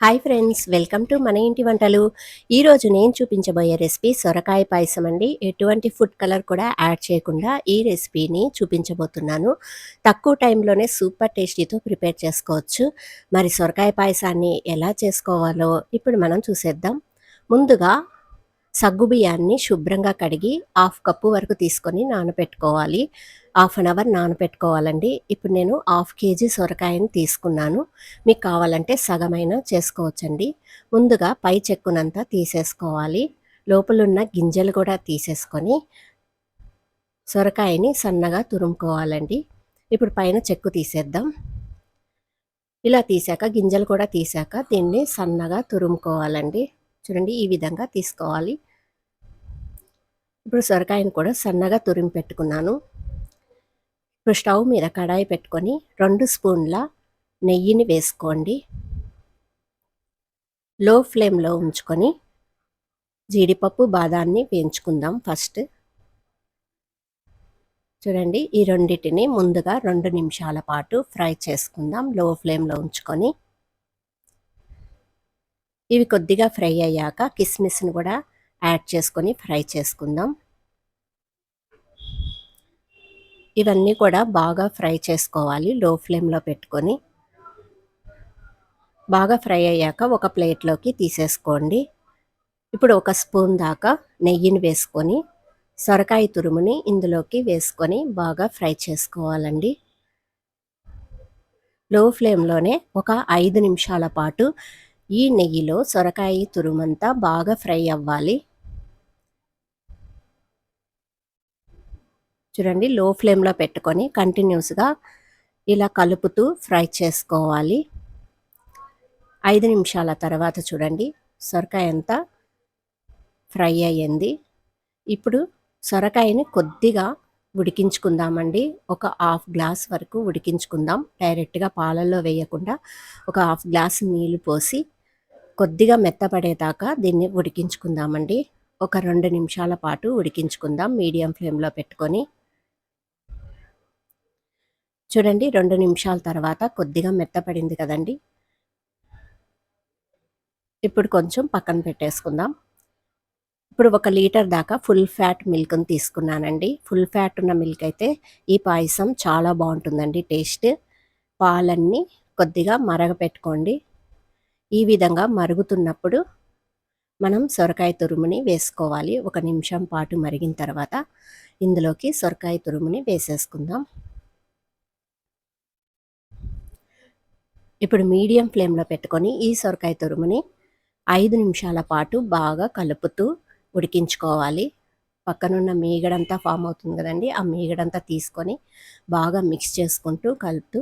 Hi friends, welcome to మన ఇంటి వంటలు. ఈరోజు నేను చూపించబోయే రెసిపీ సొరకాయ పాయసం అండి. ఎటువంటి ఫుడ్ కలర్ కూడా యాడ్ చేయకుండా ఈ రెసిపీని చూపించబోతున్నాను. తక్కువ టైంలోనే సూపర్ టేస్టీతో ప్రిపేర్ చేసుకోవచ్చు. మరి సొరకాయ పాయసాన్ని ఎలా చేసుకోవాలో ఇప్పుడు మనం చూసేద్దాం. ముందుగా సగ్గుబియ్యాన్ని శుభ్రంగా కడిగి 1/2 కప్పు వరకు తీసుకొని నానబెట్టుకోవాలి. 1/2 అవర్ నానబెట్టుకోవాలండి. ఇప్పుడు నేను 1/2 కేజీ సొరకాయని తీసుకున్నాను. మీకు కావాలంటే సగమైనా చేసుకోవచ్చండి. ముందుగా పై చెక్కునంతా తీసేసుకోవాలి. లోపలున్న గింజలు కూడా తీసేసుకొని సొరకాయని సన్నగా తురుముకోవాలండి. ఇప్పుడు పైన చెక్కు తీసేద్దాం. ఇలా తీసాక గింజలు కూడా తీసాక దీన్ని సన్నగా తురుముకోవాలండి. చూడండి, ఈ విధంగా తీసుకోవాలి. ఇప్పుడు సొరకాయను కూడా సన్నగా తురిమి పెట్టుకున్నాను. ఇప్పుడు స్టవ్ మీద కడాయి పెట్టుకొని 2 స్పూన్ల నెయ్యిని వేసుకోండి. లో ఫ్లేమ్లో ఉంచుకొని జీడిపప్పు బాదాన్ని వేయించుకుందాం. ఫస్ట్ చూడండి, ఈ రెండింటిని ముందుగా 2 నిమిషాల పాటు ఫ్రై చేసుకుందాం లో ఫ్లేమ్లో ఉంచుకొని. ఇవి కొద్దిగా ఫ్రై అయ్యాక కిస్మిస్ని కూడా యాడ్ చేసుకొని ఫ్రై చేసుకుందాం. ఇవన్నీ కూడా బాగా ఫ్రై చేసుకోవాలి లో ఫ్లేమ్లో పెట్టుకొని. బాగా ఫ్రై అయ్యాక ఒక ప్లేట్లోకి తీసేసుకోండి. ఇప్పుడు 1 స్పూన్ దాకా నెయ్యిని వేసుకొని సొరకాయ తురుముని ఇందులోకి వేసుకొని బాగా ఫ్రై చేసుకోవాలండి. లో ఫ్లేమ్లోనే ఒక 5 నిమిషాల పాటు ఈ నెయ్యిలో సొరకాయ తురుమంతా బాగా ఫ్రై అవ్వాలి. చూడండి, లో ఫ్లేమ్లో పెట్టుకొని కంటిన్యూస్గా ఇలా కలుపుతూ ఫ్రై చేసుకోవాలి. 5 నిమిషాల తర్వాత చూడండి, సొరకాయ అంతా ఫ్రై అయ్యింది. ఇప్పుడు సొరకాయని కొద్దిగా ఉడికించుకుందామండి. ఒక 1/2 గ్లాస్ వరకు ఉడికించుకుందాం. డైరెక్ట్గా పాలల్లో వేయకుండా ఒక 1/2 గ్లాస్ నీళ్లు పోసి కొద్దిగా మెత్తపడేదాకా దీన్ని ఉడికించుకుందామండి. ఒక 2 నిమిషాల పాటు ఉడికించుకుందాం మీడియం ఫ్లేమ్లో పెట్టుకొని. చూడండి, 2 నిమిషాల తర్వాత కొద్దిగా మెత్తపడింది కదండి. ఇప్పుడు కొంచెం పక్కన పెట్టేసుకుందాం. ఇప్పుడు 1 లీటర్ దాకా ఫుల్ ఫ్యాట్ మిల్క్ని తీసుకున్నానండి. ఫుల్ ఫ్యాట్ ఉన్న మిల్క్ అయితే ఈ పాయసం చాలా బాగుంటుందండి టేస్ట్. పాలన్నీ కొద్దిగా మరగపెట్టుకోండి. ఈ విధంగా మరుగుతున్నప్పుడు మనం సొరకాయ తురుముని వేసుకోవాలి. 1 నిమిషం పాటు మరిగిన తర్వాత ఇందులోకి సొరకాయ తురుముని వేసేసుకుందాం. ఇప్పుడు మీడియం ఫ్లేమ్లో పెట్టుకొని ఈ సొరకాయ తురుముని 5 నిమిషాల పాటు బాగా కలుపుతూ ఉడికించుకోవాలి. పక్కనున్న మీగడంతా ఫామ్ అవుతుంది కదండి, ఆ మీగడంతా తీసుకొని బాగా మిక్స్ చేసుకుంటూ కలుపుతూ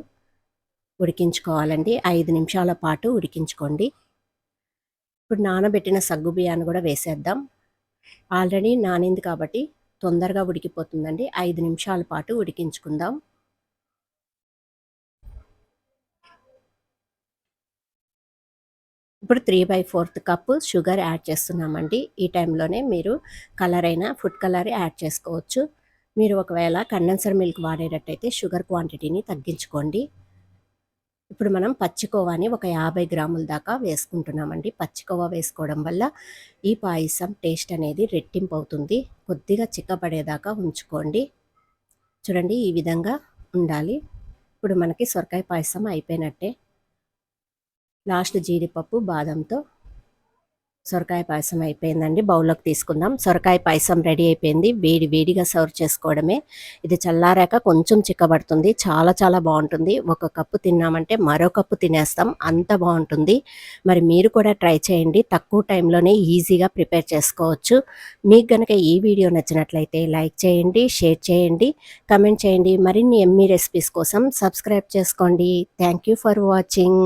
ఉడికించుకోవాలండి. 5 నిమిషాల పాటు ఉడికించుకోండి. ఇప్పుడు నానబెట్టిన సగ్గుబియ్యాన్ని కూడా వేసేద్దాం. ఆల్రెడీ నానింది కాబట్టి తొందరగా ఉడికిపోతుందండి. 5 నిమిషాల పాటు ఉడికించుకుందాం. ఇప్పుడు 3/4 కప్పు షుగర్ యాడ్ చేస్తున్నామండి. ఈ టైంలోనే మీరు కలర్ అయినా ఫుడ్ కలర్ యాడ్ చేసుకోవచ్చు. మీరు ఒకవేళ కండెన్సర్ మిల్క్ వాడేటట్టయితే షుగర్ క్వాంటిటీని తగ్గించుకోండి. ఇప్పుడు మనం పచ్చికోవాని ఒక 50 గ్రాముల దాకా వేసుకుంటున్నామండి. పచ్చికోవా వేసుకోవడం వల్ల ఈ పాయసం టేస్ట్ అనేది రెట్టింపు అవుతుంది. కొద్దిగా చిక్కబడేదాకా ఉంచుకోండి. చూడండి, ఈ విధంగా ఉండాలి. ఇప్పుడు మనకి సొరకాయ పాయసం అయిపోయినట్టే. లాస్ట్ జీడిపప్పు బాదంతో సొరకాయ పాయసం అయిపోయిందండి. బౌల్లోకి తీసుకుందాం. సొరకాయ పాయసం రెడీ అయిపోయింది. వేడి వేడిగా సర్వ్ చేసుకోవడమే. ఇది చల్లారాక కొంచెం చిక్కబడుతుంది. చాలా చాలా బాగుంటుంది. 1 కప్పు తిన్నామంటే మరో కప్పు తినేస్తాం, అంత బాగుంటుంది. మరి మీరు కూడా ట్రై చేయండి. తక్కువ టైంలోనే ఈజీగా ప్రిపేర్ చేసుకోవచ్చు. మీకు కనుక ఈ వీడియో నచ్చినట్లయితే లైక్ చేయండి, షేర్ చేయండి, కమెంట్ చేయండి. మరిన్ని ఎమ్మీ రెసిపీస్ కోసం సబ్స్క్రైబ్ చేసుకోండి. Thank you for watching.